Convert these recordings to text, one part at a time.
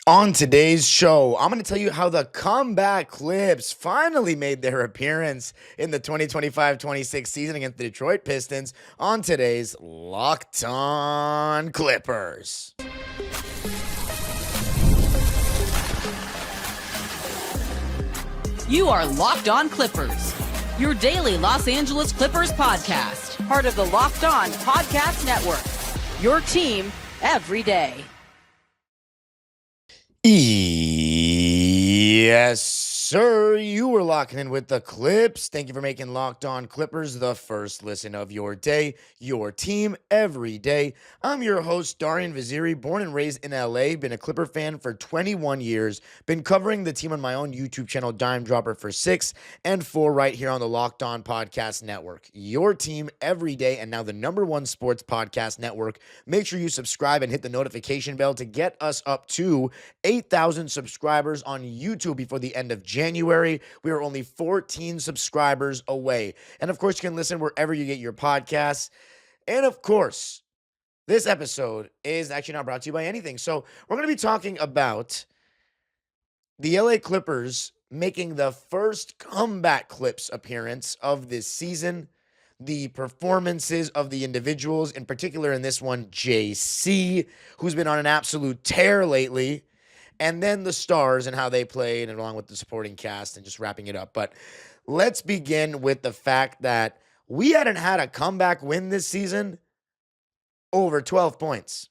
On today's show, I'm going to tell you how the comeback Clips finally made their appearance in the 2025-26 season against the Detroit Pistons on today's Locked On Clippers. You are Locked On Clippers, your daily Los Angeles Clippers podcast, part of the Locked On Podcast Network, your team every day. Yes, sir. You were locking in with the Clips. Thank you for making Locked On Clippers the first listen of your day, your team every day. I'm your host, Darian Vaziri, born and raised in LA, been a Clipper fan for 21 years, been covering the team on my own YouTube channel, Dime Dropper, for 6 and 4 right here on the Locked On Podcast Network. Your team every day, and now the #1 sports podcast network. Make sure you subscribe and hit the notification bell to get us up to 8,000 subscribers on YouTube before the end of January. We are only 14 subscribers away. And of course, you can listen wherever you get your podcasts. And of course, this episode is actually not brought to you by anything. So we're going to be talking about the LA Clippers making the first comeback Clips appearance of this season, the performances of the individuals, in particular in this one, JC, who's been on an absolute tear lately, and then the stars and how they played, and along with the supporting cast, and just wrapping it up. But let's begin with the fact that we hadn't had a comeback win this season over 12 points.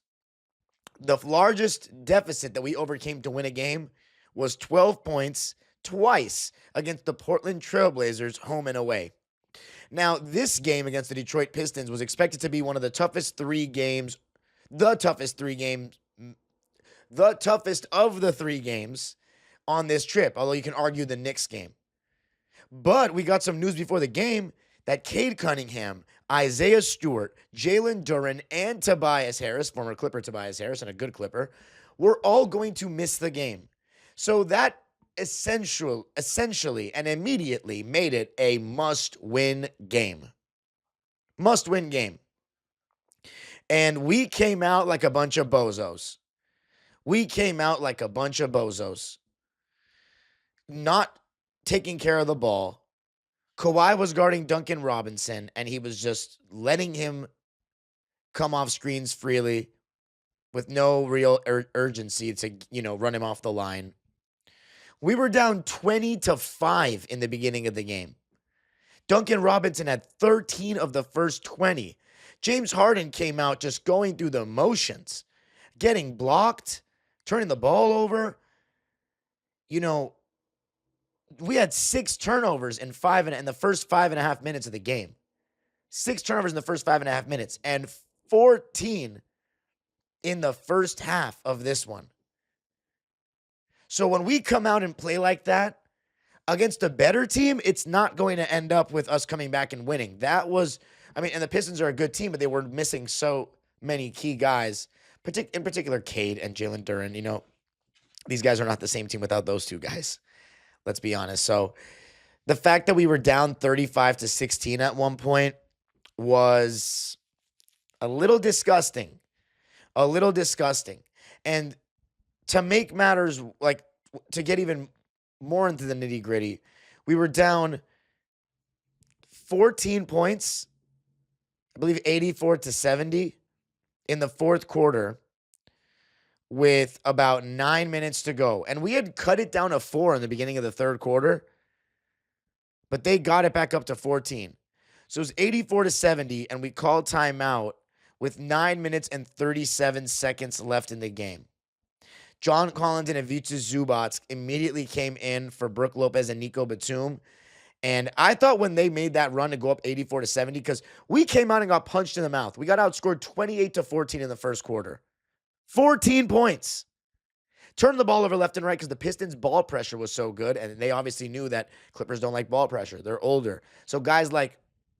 The largest deficit that we overcame to win a game was 12 points twice against the Portland Trailblazers, home and away. Now, this game against the Detroit Pistons was expected to be one of the toughest of the 3 games on this trip, although you can argue the Knicks game. But we got some news before the game that Cade Cunningham, Isaiah Stewart, Jalen Duren, and Tobias Harris, former Clipper Tobias Harris and a good Clipper, were all going to miss the game. So that essentially and immediately made it a must-win game. Must-win game. And we came out like a bunch of bozos. Not taking care of the ball. Kawhi was guarding Duncan Robinson, and he was just letting him come off screens freely with no real urgency to, run him off the line. We were down 20-5 in the beginning of the game. Duncan Robinson had 13 of the first 20. James Harden came out just going through the motions, getting blocked, turning the ball over. We had 6 turnovers in the first 5.5 minutes of the game. 6 turnovers in the first 5.5 minutes, and 14 in the first half of this one. So when we come out and play like that against a better team, it's not going to end up with us coming back and winning. And the Pistons are a good team, but they were missing so many key guys, in particular Cade and Jalen Duren. These guys are not the same team without those 2 guys. Let's be honest. So the fact that we were down 35-16 at one point was a little disgusting. And to make matters, to get even more into the nitty-gritty, we were down 14 points, I believe 84-70 in the fourth quarter with about 9 minutes to go. And we had cut it down to 4 in the beginning of the third quarter, but they got it back up to 14. So it was 84-70, and we called timeout with 9 minutes and 37 seconds left in the game. John Collins and Ivica Zubac immediately came in for Brook Lopez and Nico Batum. And I thought when they made that run to go up 84-70, because we came out and got punched in the mouth. We got outscored 28-14 in the first quarter. 14 points. Turned the ball over left and right because the Pistons' ball pressure was so good, and they obviously knew that Clippers don't like ball pressure. They're older. So guys like,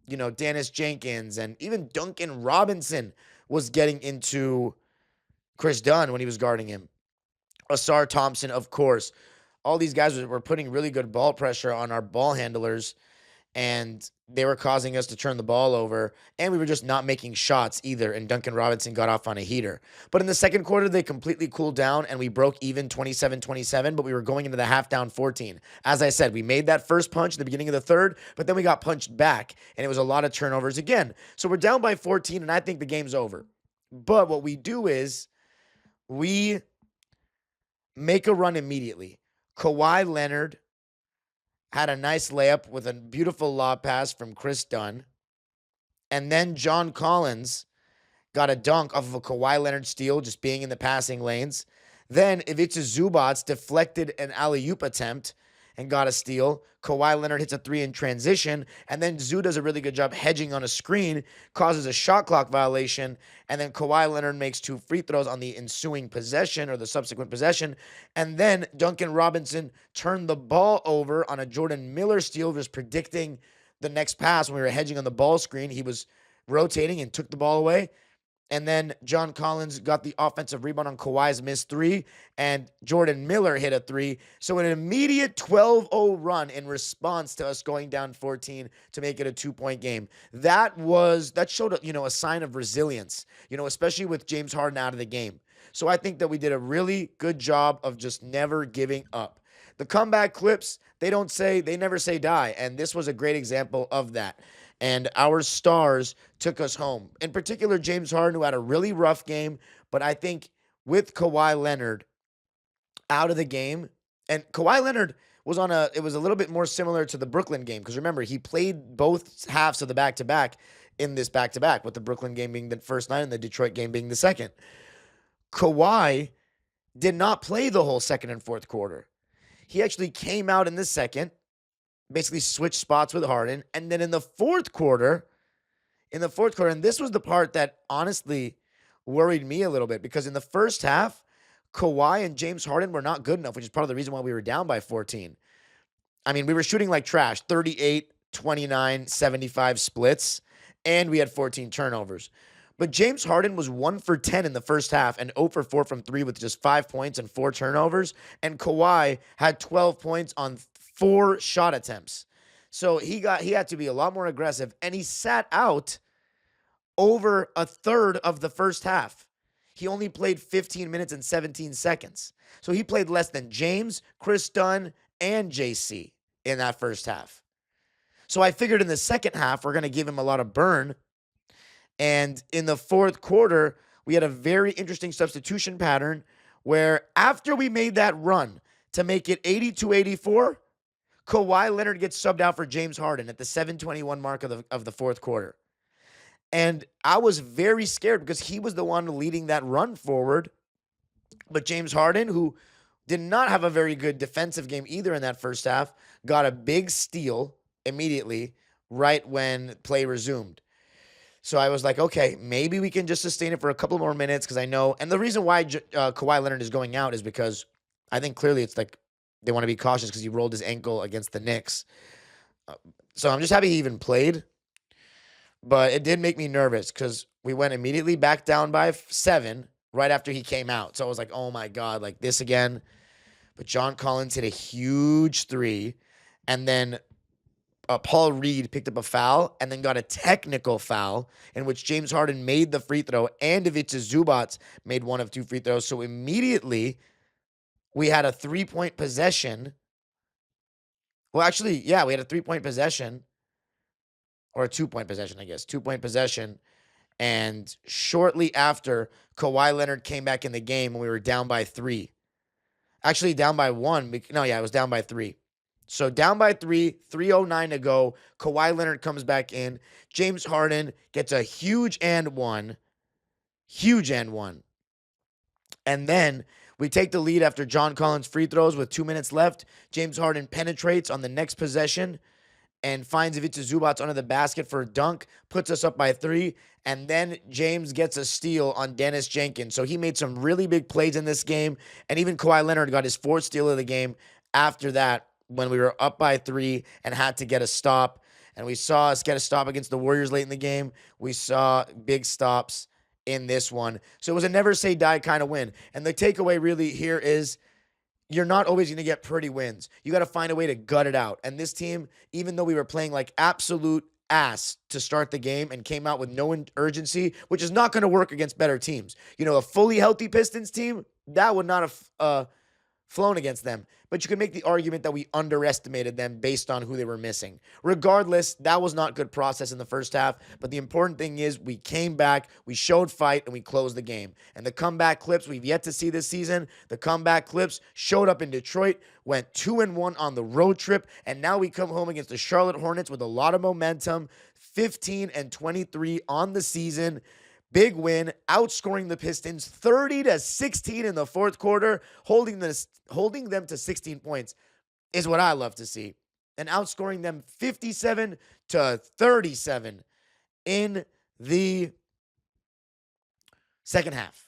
Dennis Jenkins and even Duncan Robinson was getting into Chris Dunn when he was guarding him. Asar Thompson, of course. All these guys were putting really good ball pressure on our ball handlers, and they were causing us to turn the ball over, and we were just not making shots either, and Duncan Robinson got off on a heater. But in the second quarter, they completely cooled down, and we broke even 27-27, but we were going into the half down 14. As I said, we made that first punch in the beginning of the third, but then we got punched back, and it was a lot of turnovers again. So we're down by 14, and I think the game's over. But what we do is we make a run immediately. Kawhi Leonard had a nice layup with a beautiful lob pass from Chris Dunn. And then John Collins got a dunk off of a Kawhi Leonard steal, just being in the passing lanes. Then Ivica Zubac deflected an alley-oop attempt and got a steal. Kawhi Leonard hits a three in transition, and then Zoo does a really good job hedging on a screen, causes a shot clock violation, and then Kawhi Leonard makes 2 free throws on the ensuing possession or the subsequent possession, and then Duncan Robinson turned the ball over on a Jordan Miller steal, just predicting the next pass when we were hedging on the ball screen. He was rotating and took the ball away. And then John Collins got the offensive rebound on Kawhi's missed 3, and Jordan Miller hit a 3. So an immediate 12-0 run in response to us going down 14 to make it a 2-point game. That showed a sign of resilience, especially with James Harden out of the game. So I think that we did a really good job of just never giving up. The comeback clips, they never say die, and this was a great example of that. And our stars took us home. In particular, James Harden, who had a really rough game. But I think with Kawhi Leonard out of the game, and Kawhi Leonard it was a little bit more similar to the Brooklyn game. Because remember, he played both halves of the back-to-back in this back-to-back, with the Brooklyn game being the first night and the Detroit game being the second. Kawhi did not play the whole second and fourth quarter. He actually came out in the second, basically switched spots with Harden. And then in the fourth quarter, and this was the part that honestly worried me a little bit, because in the first half, Kawhi and James Harden were not good enough, which is part of the reason why we were down by 14. I mean, we were shooting like trash, 38, 29, 75 splits, and we had 14 turnovers. But James Harden was 1 for 10 in the first half and 0 for 4 from 3 with just 5 points and 4 turnovers. And Kawhi had 12 points on 4 shot attempts. So he had to be a lot more aggressive, and he sat out over a third of the first half. He only played 15 minutes and 17 seconds. So he played less than James, Chris Dunn, and JC in that first half. So I figured in the second half, we're going to give him a lot of burn. And in the fourth quarter, we had a very interesting substitution pattern where after we made that run to make it 82-84, Kawhi Leonard gets subbed out for James Harden at the 7:21 mark of the fourth quarter. And I was very scared because he was the one leading that run forward. But James Harden, who did not have a very good defensive game either in that first half, got a big steal immediately right when play resumed. So I was like, okay, maybe we can just sustain it for a couple more minutes, because I know. And the reason why Kawhi Leonard is going out is because I think clearly it's like they want to be cautious because he rolled his ankle against the Knicks. So I'm just happy he even played. But it did make me nervous because we went immediately back down by 7 right after he came out. So I was like, oh my God, like this again. But John Collins hit a huge 3. And then Paul Reed picked up a foul and then got a technical foul in which James Harden made the free throw and Ivica Zubac made 1 of 2 free throws. So immediately we had a 3-point possession. Well, actually, yeah, we had a 3-point possession, or a 2-point possession, I guess. 2-point possession. And shortly after, Kawhi Leonard came back in the game when we were down by 3. Actually, down by 1. No, yeah, it was down by 3. So down by 3, 3:09 to go. Kawhi Leonard comes back in. James Harden gets a huge and one. Huge and one. And then we take the lead after John Collins free throws with 2 minutes left. James Harden penetrates on the next possession and finds Ivica Zubac under the basket for a dunk, puts us up by 3, and then James gets a steal on Dennis Jenkins. So he made some really big plays in this game, and even Kawhi Leonard got his 4th steal of the game after that, when we were up by 3 and had to get a stop. And we saw us get a stop against the Warriors late in the game. We saw big stops in this one. So it was a never say die kind of win. And the takeaway really here is you're not always going to get pretty wins. You got to find a way to gut it out. And this team, even though we were playing like absolute ass to start the game and came out with no urgency, which is not going to work against better teams. A fully healthy Pistons team, that would not have flown against them. But you can make the argument that we underestimated them based on who they were missing. Regardless, that was not good process in the first half. But the important thing is we came back, we showed fight, and we closed the game. And the comeback clips we've yet to see this season, the comeback clips showed up in Detroit, went 2-1 on the road trip, and now we come home against the Charlotte Hornets with a lot of momentum, 15-23 on the season. Big win, outscoring the Pistons 30-16 in the fourth quarter, holding them to 16 points is what I love to see. And outscoring them 57-37 in the second half.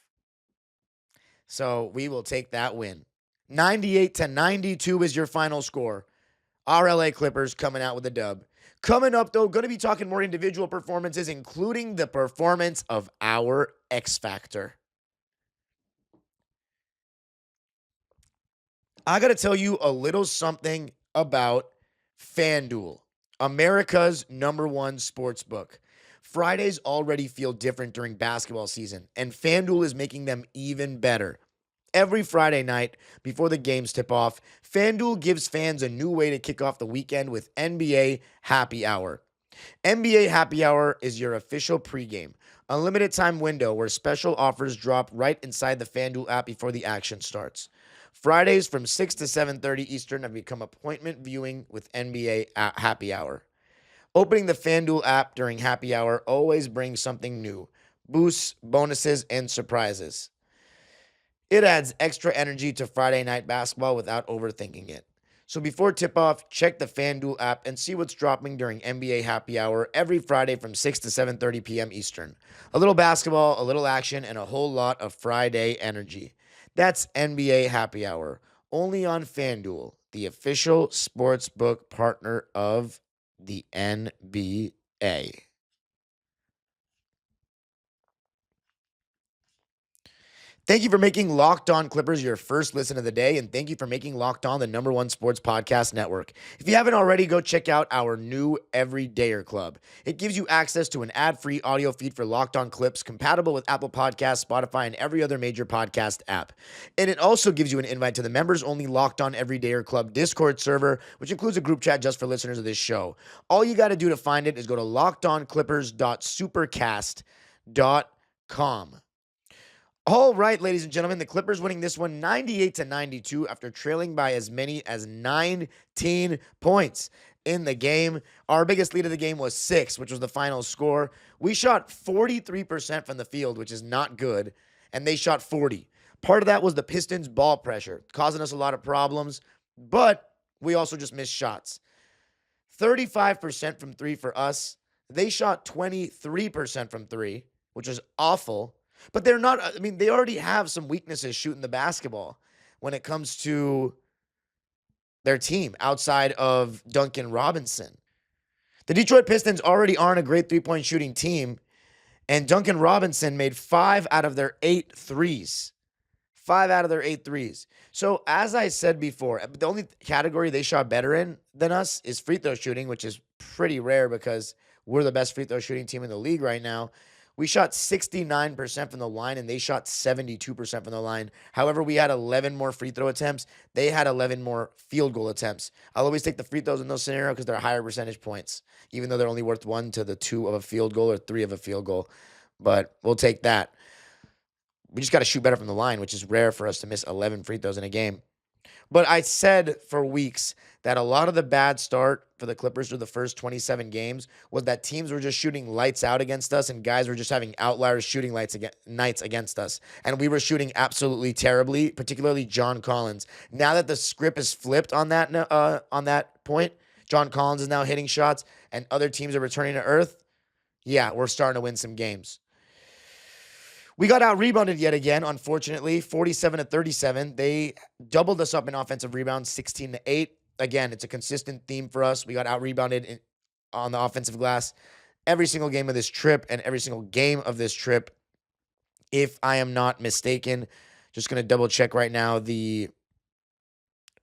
So we will take that win. 98-92 is your final score. Our LA Clippers coming out with a dub. Coming up, though, going to be talking more individual performances, including the performance of our X Factor. I got to tell you a little something about FanDuel, America's #1 sportsbook. Fridays already feel different during basketball season, and FanDuel is making them even better. Every Friday night before the games tip off, FanDuel gives fans a new way to kick off the weekend with NBA Happy Hour. NBA Happy Hour is your official pregame, a limited time window where special offers drop right inside the FanDuel app before the action starts. Fridays from 6 to 7:30 Eastern have become appointment viewing with NBA Happy Hour. Opening the FanDuel app during Happy Hour always brings something new: boosts, bonuses, and surprises. It adds extra energy to Friday night basketball without overthinking it. So before tip-off, check the FanDuel app and see what's dropping during NBA Happy Hour every Friday from 6 to 7:30 p.m. Eastern. A little basketball, a little action, and a whole lot of Friday energy. That's NBA Happy Hour, only on FanDuel, the official sportsbook partner of the NBA. Thank you for making Locked On Clippers your first listen of the day, and thank you for making Locked On the #1 sports podcast network. If you haven't already, go check out our new Everydayer Club. It gives you access to an ad-free audio feed for Locked On Clips, compatible with Apple Podcasts, Spotify, and every other major podcast app. And it also gives you an invite to the members-only Locked On Everydayer Club Discord server, which includes a group chat just for listeners of this show. All you got to do to find it is go to lockedonclippers.supercast.com. All right, ladies and gentlemen, the Clippers winning this one 98-92 after trailing by as many as 19 points in the game. Our biggest lead of the game was 6, which was the final score. We shot 43% from the field, which is not good, and they shot 40. Part of that was the Pistons' ball pressure, causing us a lot of problems, but we also just missed shots. 35% from 3 for us. They shot 23% from 3, which was awful. But they're not, they already have some weaknesses shooting the basketball when it comes to their team outside of Duncan Robinson. The Detroit Pistons already aren't a great three-point shooting team, and Duncan Robinson made 5 out of their 8 threes. 5 out of their 8 threes. So as I said before, the only category they shot better in than us is free throw shooting, which is pretty rare because we're the best free throw shooting team in the league right now. We shot 69% from the line, and they shot 72% from the line. However, we had 11 more free throw attempts. They had 11 more field goal attempts. I'll always take the free throws in those scenarios because they're higher percentage points, even though they're only worth 1 to the 2 of a field goal or 3 of a field goal. But we'll take that. We just got to shoot better from the line, which is rare for us to miss 11 free throws in a game. But I said for weeks that a lot of the bad start for the Clippers through the first 27 games was that teams were just shooting lights out against us and guys were just having outliers shooting nights against us. And we were shooting absolutely terribly, particularly John Collins. Now that the script is flipped on that point, John Collins is now hitting shots and other teams are returning to earth. Yeah, we're starting to win some games. We got out-rebounded yet again, unfortunately, 47-37. They doubled us up in offensive rebounds, 16-8. Again, it's a consistent theme for us. We got out-rebounded on the offensive glass every single game of this trip and every single game of this trip, if I am not mistaken. Just going to double-check right now the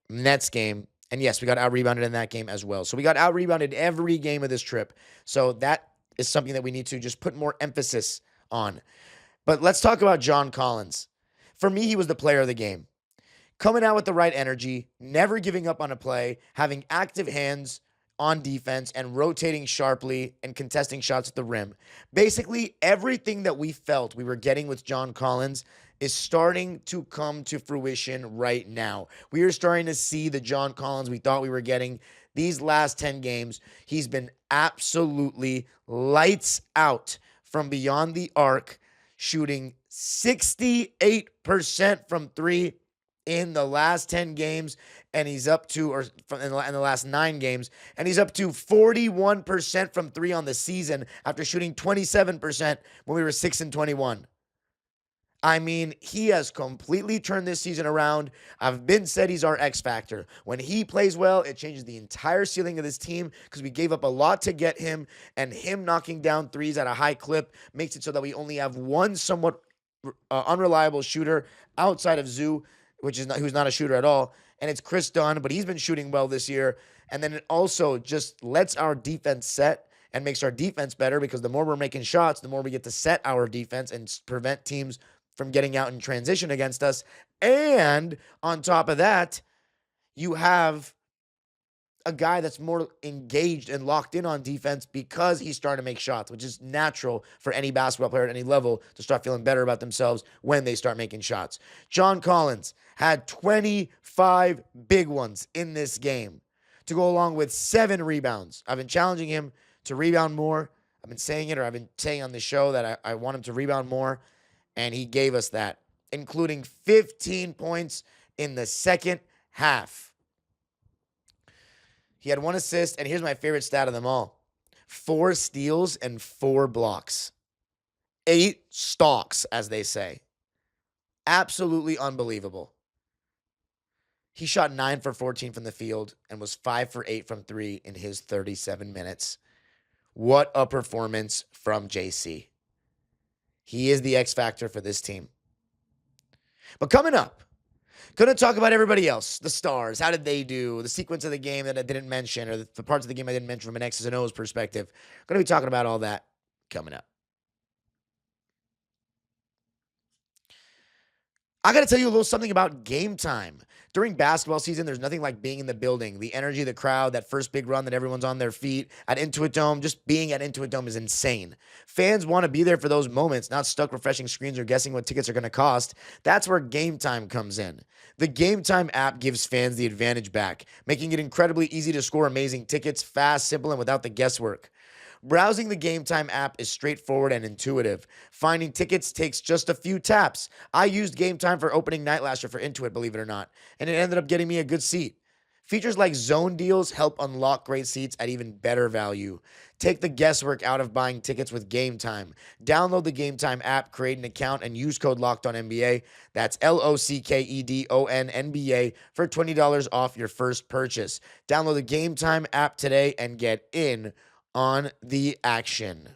Nets game. And yes, we got out-rebounded in that game as well. So we got out-rebounded every game of this trip. So that is something that we need to just put more emphasis on. But let's talk about John Collins. For me, he was the player of the game. Coming out with the right energy, never giving up on a play, having active hands on defense, and rotating sharply and contesting shots at the rim. Basically, everything that we felt we were getting with John Collins is starting to come to fruition right now. We are starting to see the John Collins we thought we were getting these last 10 games. He's been absolutely lights out from beyond the arc, shooting 68% from three in the last 10 games, and he's up to, or in the last 9 games, and he's up to 41% from three on the season after shooting 27% when we were 6-21. I mean, he has completely turned this season around. I've been said he's our X factor. When he plays well, it changes the entire ceiling of this team because we gave up a lot to get him, and him knocking down threes at a high clip makes it so that we only have one somewhat unreliable shooter outside of Zoo, who's not a shooter at all, and it's Chris Dunn, but he's been shooting well this year. And then it also just lets our defense set and makes our defense better because the more we're making shots, the more we get to set our defense and prevent teams from getting out in transition against us. And on top of that, you have a guy that's more engaged and locked in on defense because he's starting to make shots, which is natural for any basketball player at any level to start feeling better about themselves when they start making shots. John Collins had 25 big ones in this game to go along with 7 rebounds. I've been challenging him to rebound more. I've been saying it, or I've been saying on the show that I want him to rebound more, and he gave us that, including 15 points in the second half. He had 1 assist, and here's my favorite stat of them all. 4 steals and 4 blocks. 8 stalks, as they say. Absolutely unbelievable. He shot 9 for 14 from the field and was 5 for 8 from 3 in his 37 minutes. What a performance from JC. He is the X factor for this team. But coming up, going to talk about everybody else, the stars. How did they do? The sequence of the game that I didn't mention, or the parts of the game I didn't mention from an X's and O's perspective. Going to be talking about all that coming up. I got to tell you a little something about game time. During basketball season, there's nothing like being in the building. The energy, the crowd, that first big run that everyone's on their feet at Intuit Dome. Just being at Intuit Dome is insane. Fans want to be there for those moments, not stuck refreshing screens or guessing what tickets are going to cost. That's where Game Time comes in. The Game Time app gives fans the advantage back, making it incredibly easy to score amazing tickets, fast, simple, and without the guesswork. Browsing the Game Time app is straightforward and intuitive. Finding tickets takes just a few taps. I used Game Time for opening night last year for Intuit, believe it or not, and it ended up getting me a good seat. Features like zone deals help unlock great seats at even better value. Take the guesswork out of buying tickets with Game Time. Download the Game Time app, create an account, and use code LOCKEDONNBA. That's LOCKEDONNBA for $20 off your first purchase. Download the Game Time app today and get in on the action.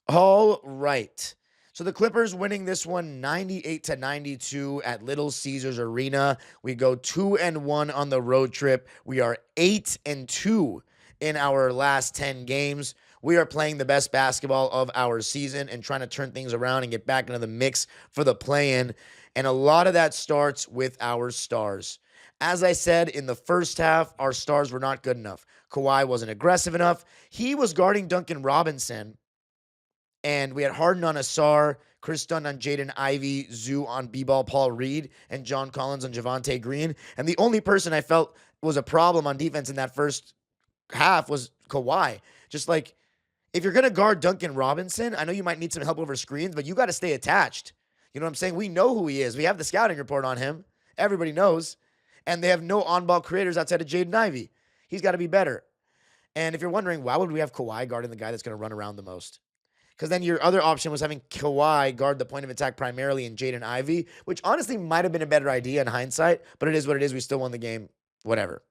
All right. So the Clippers winning this one 98-92 at Little Caesars Arena. We go 2-1 on the road trip. We are 8-2 in our last 10 games. We are playing the best basketball of our season and trying to turn things around and get back into the mix for the play-in. And a lot of that starts with our stars. As I said, in the first half, our stars were not good enough. Kawhi wasn't aggressive enough. He was guarding Duncan Robinson, and we had Harden on Asar, Chris Dunn on Jaden Ivey, Zoo on B-Ball Paul Reed, and John Collins on Javonte Green. And the only person I felt was a problem on defense in that first half was Kawhi. Just like, if you're going to guard Duncan Robinson, I know you might need some help over screens, but you got to stay attached. You know what I'm saying? We know who he is. We have the scouting report on him. Everybody knows. And they have no on-ball creators outside of Jaden Ivey. He's got to be better. And if you're wondering, why would we have Kawhi guarding the guy that's going to run around the most? Because then your other option was having Kawhi guard the point of attack primarily in Jaden Ivey, which honestly might have been a better idea in hindsight, but it is what it is. We still won the game. Whatever.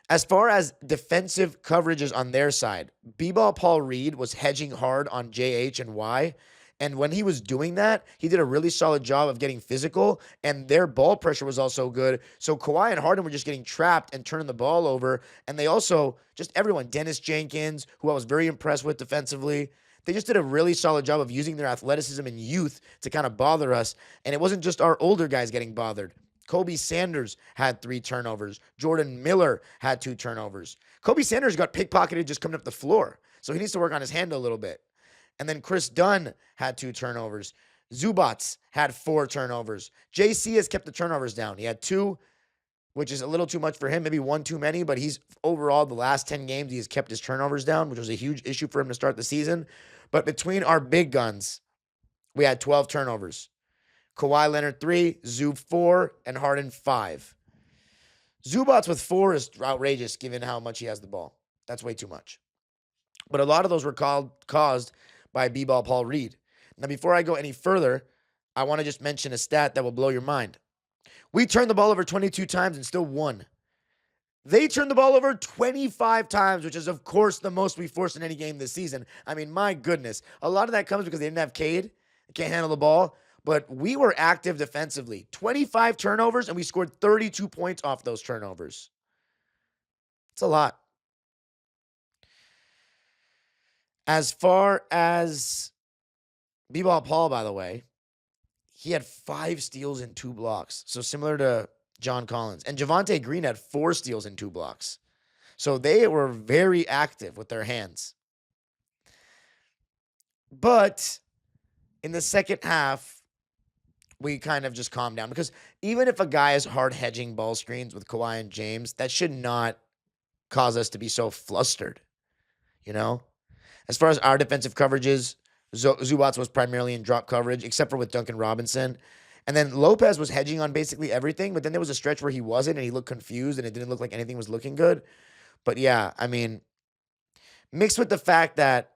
As far as defensive coverages on their side, B-Ball Paul Reed was hedging hard on JH and Y, And when he was doing that, he did a really solid job of getting physical, and their ball pressure was also good. So Kawhi and Harden were just getting trapped and turning the ball over. And they also, just everyone, Dennis Jenkins, who I was very impressed with defensively, they just did a really solid job of using their athleticism and youth to kind of bother us. And it wasn't just our older guys getting bothered. Kobe Sanders had 3 turnovers. Jordan Miller had 2 turnovers. Kobe Sanders got pickpocketed just coming up the floor. So he needs to work on his handle a little bit. And then Chris Dunn had 2 turnovers. Zubats had 4 turnovers. JC has kept the turnovers down. He had 2, which is a little too much for him, maybe 1 too many, but he's overall the last 10 games, he has kept his turnovers down, which was a huge issue for him to start the season. But between our big guns, we had 12 turnovers. Kawhi Leonard 3, Zub 4, and Harden 5. Zubats with 4 is outrageous given how much he has the ball. That's way too much. But a lot of those were caused by B-ball Paul Reed. Now, before I go any further, I want to just mention a stat that will blow your mind. We turned the ball over 22 times and still won. They turned the ball over 25 times, which is, of course, the most we forced in any game this season. I mean, my goodness. A lot of that comes because they didn't have Cade. They can't handle the ball. But we were active defensively. 25 turnovers, and we scored 32 points off those turnovers. It's a lot. As far as B-ball Paul, by the way, he had 5 steals and 2 blocks. So similar to John Collins. And Javonte Green had 4 steals and 2 blocks. So they were very active with their hands. But in the second half, we kind of just calmed down. Because even if a guy is hard hedging ball screens with Kawhi and James, that should not cause us to be so flustered. You know? As far as our defensive coverages, Zubats was primarily in drop coverage, except for with Duncan Robinson. And then Lopez was hedging on basically everything, but then there was a stretch where he wasn't, and he looked confused, and it didn't look like anything was looking good. But yeah, I mean, mixed with the fact that,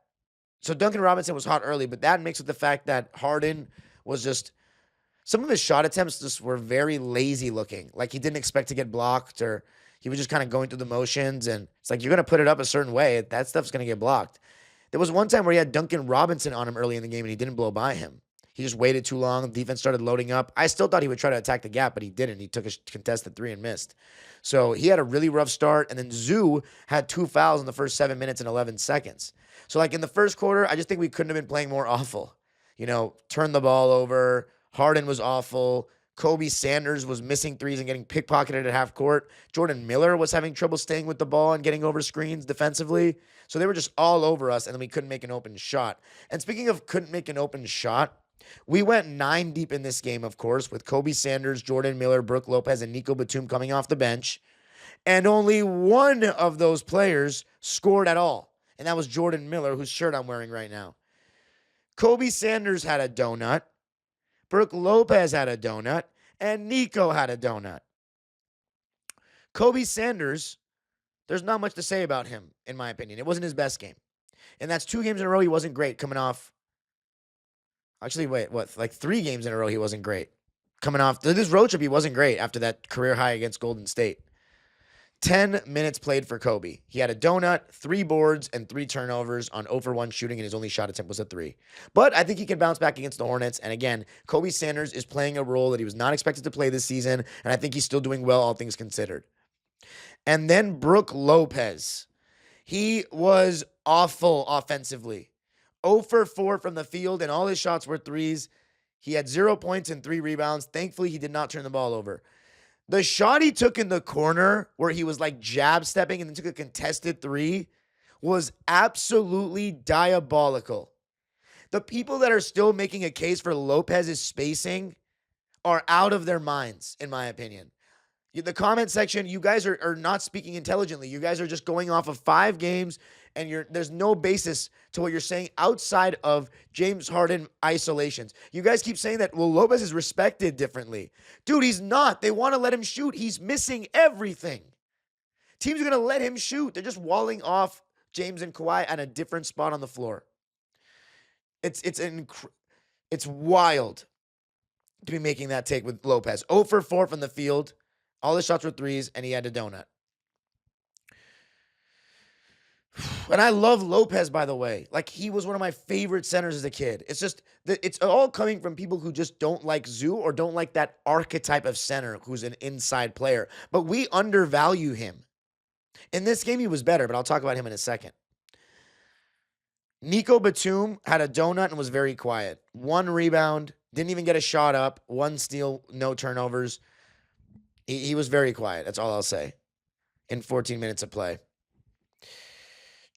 so Duncan Robinson was hot early, but that mixed with the fact that Harden was just, some of his shot attempts just were very lazy looking. Like he didn't expect to get blocked, or he was just kind of going through the motions, and it's like, you're going to put it up a certain way, that stuff's going to get blocked. There was one time where he had Duncan Robinson on him early in the game, and he didn't blow by him. He just waited too long. The defense started loading up. I still thought he would try to attack the gap, but he didn't. He took a contested 3 and missed. So he had a really rough start, and then Zoo had 2 fouls in the first 7 minutes and 11 seconds. So like in the first quarter, I just think we couldn't have been playing more awful. You know, turn the ball over. Harden was awful. Kobe Sanders was missing 3s and getting pickpocketed at half court. Jordan Miller was having trouble staying with the ball and getting over screens defensively. So they were just all over us, and then we couldn't make an open shot. And speaking of couldn't make an open shot, we went 9 deep in this game, of course, with Kobe Sanders, Jordan Miller, Brook Lopez, and Nico Batum coming off the bench. And only one of those players scored at all. And that was Jordan Miller, whose shirt I'm wearing right now. Kobe Sanders had a donut. Brook Lopez had a donut. And Nico had a donut. Kobe Sanders, there's not much to say about him, in my opinion. It wasn't his best game. And that's 2 games in a row he wasn't great coming off. Actually, like 3 games in a row he wasn't great. Coming off this road trip, he wasn't great after that career high against Golden State. 10 minutes played for Kobe. He had a donut, 3 boards, and 3 turnovers on 0 for 1 shooting, and his only shot attempt was a 3. But I think he can bounce back against the Hornets. And again, Kobe Sanders is playing a role that he was not expected to play this season, and I think he's still doing well, all things considered. And then Brook Lopez. He was awful offensively. 0 for 4 from the field, and all his shots were 3s. He had 0 points and 3 rebounds. Thankfully, he did not turn the ball over. The shot he took in the corner where he was like jab stepping and then took a contested 3 was absolutely diabolical. The people that are still making a case for Lopez's spacing are out of their minds, in my opinion. The comment section, you guys are not speaking intelligently. You guys are just going off of 5 games, and there's no basis to what you're saying outside of James Harden isolations. You guys keep saying that, well, Lopez is respected differently. Dude, he's not. They want to let him shoot. He's missing everything. Teams are going to let him shoot. They're just walling off James and Kawhi at a different spot on the floor. It's wild to be making that take with Lopez. 0 for 4 from the field. All his shots were 3s, and he had a donut. And I love Lopez, by the way. Like, he was one of my favorite centers as a kid. It's just it's all coming from people who just don't like Zoo or don't like that archetype of center who's an inside player. But we undervalue him. In this game, he was better, but I'll talk about him in a second. Nico Batum had a donut and was very quiet. 1 rebound, didn't even get a shot up. 1 steal, no turnovers. He was very quiet. That's all I'll say in 14 minutes of play.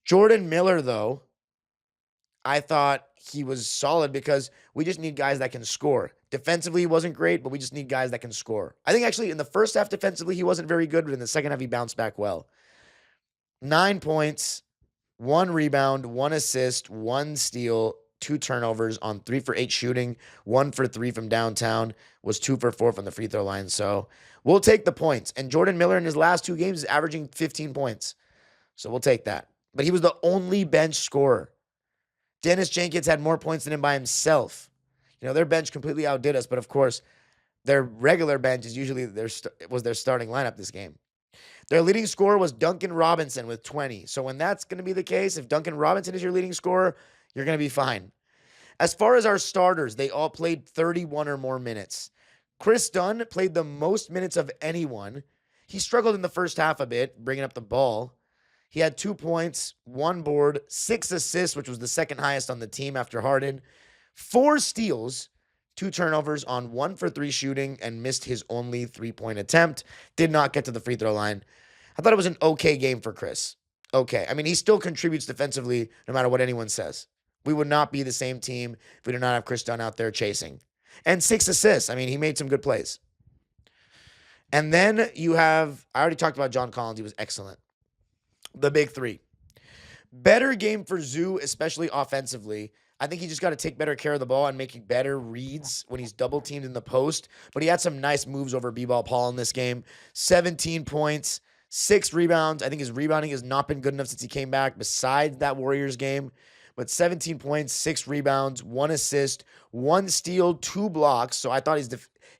Jordan Miller, though, I thought he was solid because we just need guys that can score. Defensively, he wasn't great, but we just need guys that can score. I think actually in the first half defensively, he wasn't very good, but in the second half, he bounced back well. 9 points, 1 rebound, 1 assist, 1 steal, 2 turnovers on 3 for 8 shooting, 1 for 3 from downtown, was 2 for 4 from the free throw line. So we'll take the points. And Jordan Miller in his last 2 games is averaging 15 points. So we'll take that. But he was the only bench scorer. Dennis Jenkins had more points than him by himself. You know, their bench completely outdid us, but of course, their regular bench is usually their starting lineup this game. Their leading scorer was Duncan Robinson with 20. So when that's going to be the case, if Duncan Robinson is your leading scorer, you're going to be fine. As far as our starters, they all played 31 or more minutes. Chris Dunn played the most minutes of anyone. He struggled in the first half a bit, bringing up the ball. He had 2 points, 1 board, 6 assists, which was the second highest on the team after Harden, 4 steals, 2 turnovers on 1 for 3 shooting, and missed his only 3-point attempt. Did not get to the free throw line. I thought it was an okay game for Chris. Okay. I mean, he still contributes defensively no matter what anyone says. We would not be the same team if we did not have Chris Dunn out there chasing. And 6 assists. I mean, he made some good plays. And then you have, I already talked about John Collins. He was excellent. The big 3. Better game for Zoo, especially offensively. I think he just got to take better care of the ball and making better reads when he's double teamed in the post. But he had some nice moves over B-Ball Paul in this game. 17 points, 6 rebounds. I think his rebounding has not been good enough since he came back besides that Warriors game. But 17 points, 6 rebounds, 1 assist, 1 steal, 2 blocks. So I thought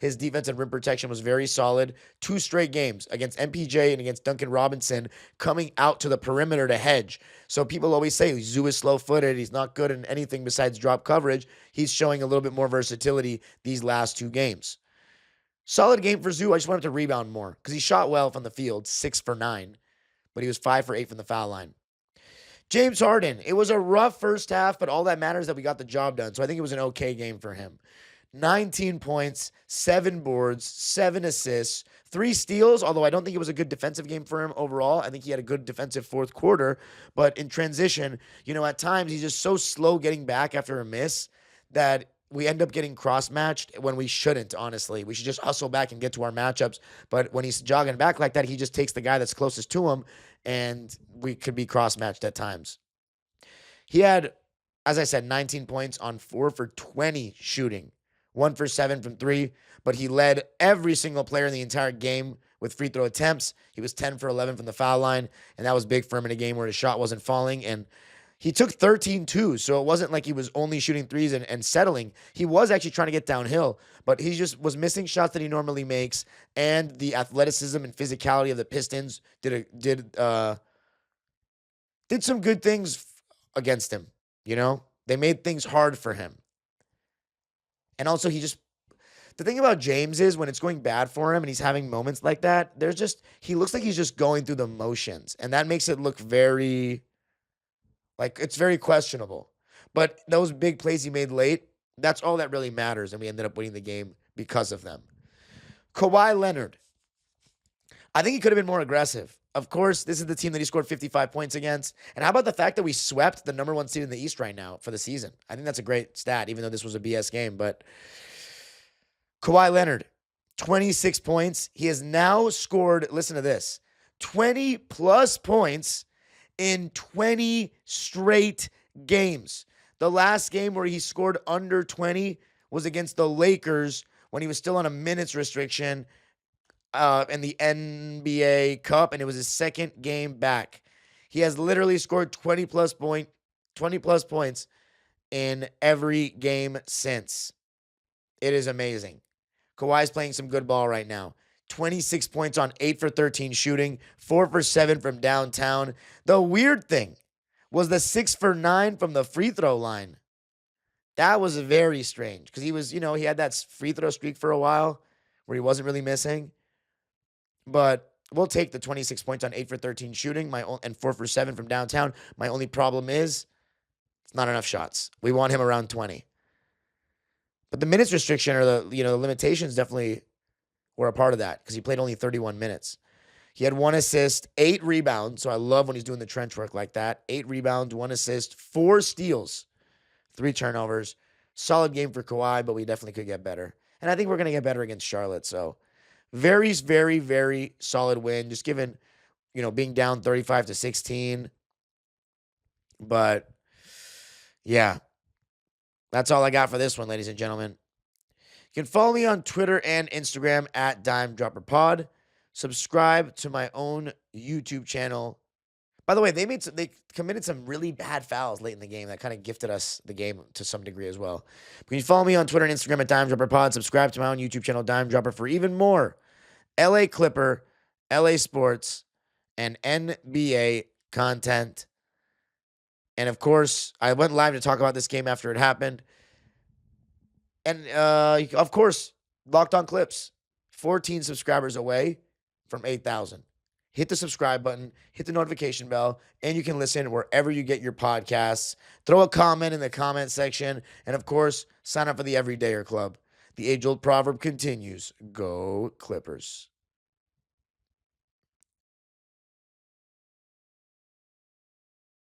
his defensive rim protection was very solid. 2 straight games against MPJ and against Duncan Robinson coming out to the perimeter to hedge. So people always say Zoo is slow-footed. He's not good in anything besides drop coverage. He's showing a little bit more versatility these last 2 games. Solid game for Zoo. I just want him to rebound more because he shot well from the field, 6 for 9. But he was 5 for 8 from the foul line. James Harden, it was a rough first half, but all that matters is that we got the job done. So I think it was an okay game for him. 19 points, 7 boards, 7 assists, 3 steals, although I don't think it was a good defensive game for him overall. I think he had a good defensive fourth quarter, but in transition, you know, at times he's just so slow getting back after a miss that we end up getting cross-matched when we shouldn't, honestly. We should just hustle back and get to our matchups. But when he's jogging back like that, he just takes the guy that's closest to him, and we could be cross-matched at times. He had, as I said, 19 points on 4 for 20 shooting, 1 for 7 from 3, but he led every single player in the entire game with free throw attempts. He was 10 for 11 from the foul line, and that was big for him in a game where his shot wasn't falling, and he took 13 twos, so it wasn't like he was only shooting threes and settling. He was actually trying to get downhill, but he just was missing shots that he normally makes, and the athleticism and physicality of the Pistons did some good things against him, you know? They made things hard for him. And also the thing about James is when it's going bad for him and he's having moments like that, he looks like he's just going through the motions, and that makes it look it's very questionable. But those big plays he made late, that's all that really matters, and we ended up winning the game because of them. Kawhi Leonard. I think he could have been more aggressive. Of course, this is the team that he scored 55 points against. And how about the fact that we swept the number 1 seed in the East right now for the season? I think that's a great stat, even though this was a BS game. But Kawhi Leonard, 26 points. He has now scored, listen to this, 20-plus points in 20 straight games. The last game where he scored under 20 was against the Lakers when he was still on a minutes restriction in the NBA Cup, and it was his second game back. He has literally scored 20-plus points in every game since. It is amazing. Kawhi's playing some good ball right now. 26 points on 8 for 13 shooting, 4 for 7 from downtown. The weird thing was the 6 for 9 from the free throw line. That was very strange because he was, he had that free throw streak for a while where he wasn't really missing. But we'll take the 26 points on 8 for 13 shooting and 4 for 7 from downtown. My only problem is it's not enough shots. We want him around 20. But the minutes restriction or the limitations definitely were a part of that because he played only 31 minutes. He had 1 assist, 8 rebounds. So I love when he's doing the trench work like that. 8 rebounds, 1 assist, 4 steals, 3 turnovers. Solid game for Kawhi, but we definitely could get better. And I think we're going to get better against Charlotte. So very, very, very solid win. Just given, being down 35-16. But yeah, that's all I got for this one, ladies and gentlemen. You can follow me on Twitter and Instagram at DimeDropperPod. Subscribe to my own YouTube channel. By the way, they committed some really bad fouls late in the game that kind of gifted us the game to some degree as well. But you can follow me on Twitter and Instagram at DimeDropperPod. Subscribe to my own YouTube channel, Dime Dropper, for even more LA Clipper, LA Sports, and NBA content. And of course, I went live to talk about this game after it happened. And of course, Locked On Clips, 14 subscribers away from 8,000. Hit the subscribe button, hit the notification bell, and you can listen wherever you get your podcasts. Throw a comment in the comment section. And of course, sign up for the Everydayer Club. The age-old proverb continues, go Clippers.